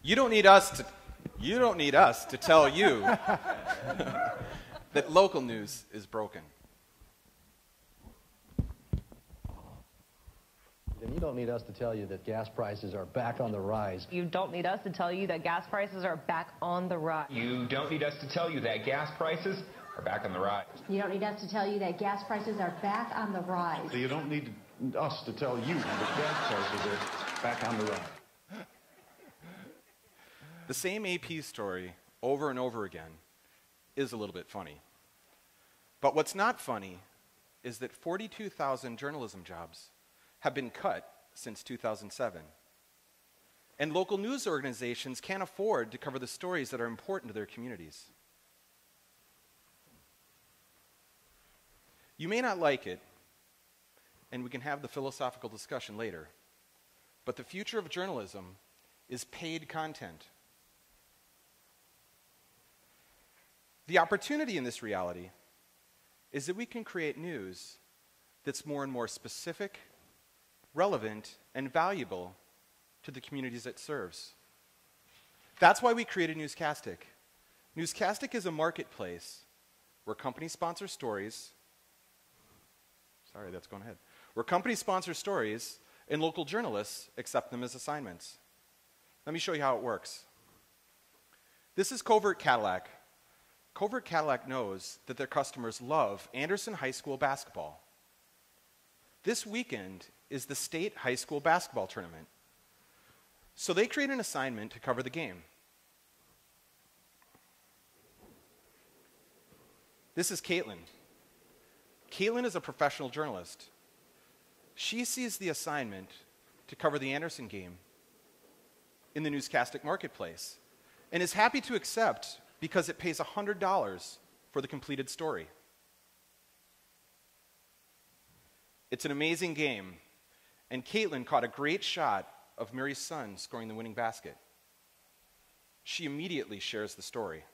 You don't need us to tell you that local news is broken. And you don't need us to tell you that gas prices are back on the rise. You don't need us to tell you that gas prices are back on the rise. You don't need us to tell you that gas prices are back on the rise. You don't need us to tell you that gas prices are back on the rise. So you don't need us to tell you that gas prices are back on the rise. The same AP story over and over again is a little bit funny. But what's not funny is that 42,000 journalism jobs have been cut since 2007. And local news organizations can't afford to cover the stories that are important to their communities. You may not like it, and we can have the philosophical discussion later, but the future of journalism is paid content. The opportunity in this reality is that we can create news that's more and more specific, relevant, and valuable to the communities it serves. That's why we created NewsCastic. NewsCastic is a marketplace where companies sponsor stories. Sorry, that's going ahead. Where companies sponsor stories and local journalists accept them as assignments. Let me show you how it works. This is Covert Cadillac. Covert Cadillac knows that their customers love Anderson High School basketball. This weekend is the state high school basketball tournament. So they create an assignment to cover the game. This is Caitlin. Caitlin is a professional journalist. She sees the assignment to cover the Anderson game in the NewsCastic marketplace and is happy to accept because it pays $100 for the completed story. It's an amazing game, and Caitlin caught a great shot of Mary's son scoring the winning basket. She immediately shares the story.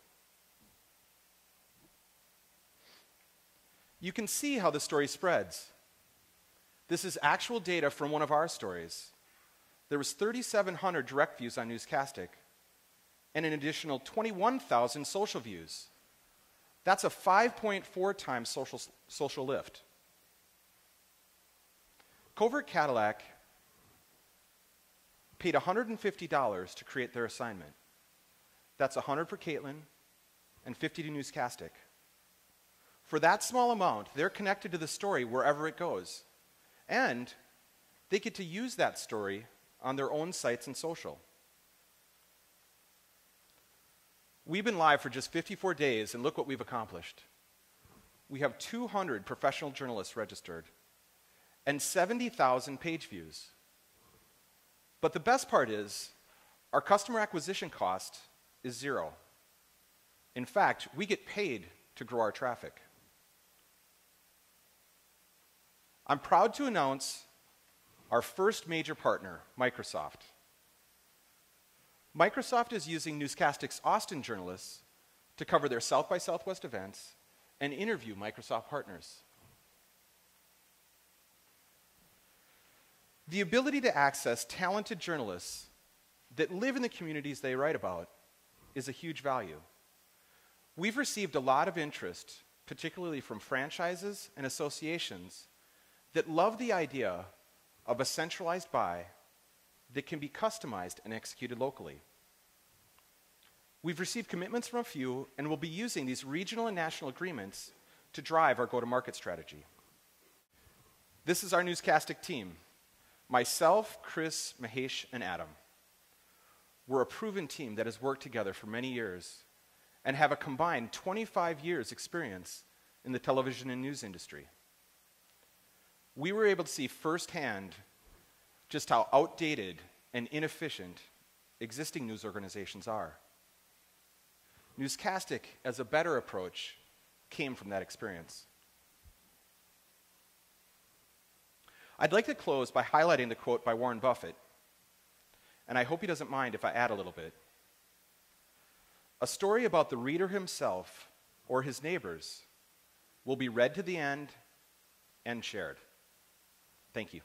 You can see how the story spreads. This is actual data from one of our stories. There was 3,700 direct views on NewsCastic and an additional 21,000 social views. That's a 5.4 times social lift. Covert Cadillac paid $150 to create their assignment. That's $100 for Caitlin and $50 to NewsCastic. For that small amount, they're connected to the story wherever it goes. And they get to use that story on their own sites and social. We've been live for just 54 days, and look what we've accomplished. We have 200 professional journalists registered and 70,000 page views. But the best part is, our customer acquisition cost is zero. In fact, we get paid to grow our traffic. I'm proud to announce our first major partner, Microsoft. Microsoft is using NewsCastic's Austin journalists to cover their South by Southwest events and interview Microsoft partners. The ability to access talented journalists that live in the communities they write about is a huge value. We've received a lot of interest, particularly from franchises and associations, that love the idea of a centralized buy that can be customized and executed locally. We've received commitments from a few, and we'll be using these regional and national agreements to drive our go-to-market strategy. This is our NewsCastic team. Myself, Chris, Mahesh, and Adam. We're a proven team that has worked together for many years and have a combined 25 years experience in the television and news industry. We were able to see firsthand just how outdated and inefficient existing news organizations are. NewsCastic, as a better approach, came from that experience. I'd like to close by highlighting the quote by Warren Buffett, and I hope he doesn't mind if I add a little bit. A story about the reader himself or his neighbors will be read to the end and shared. Thank you.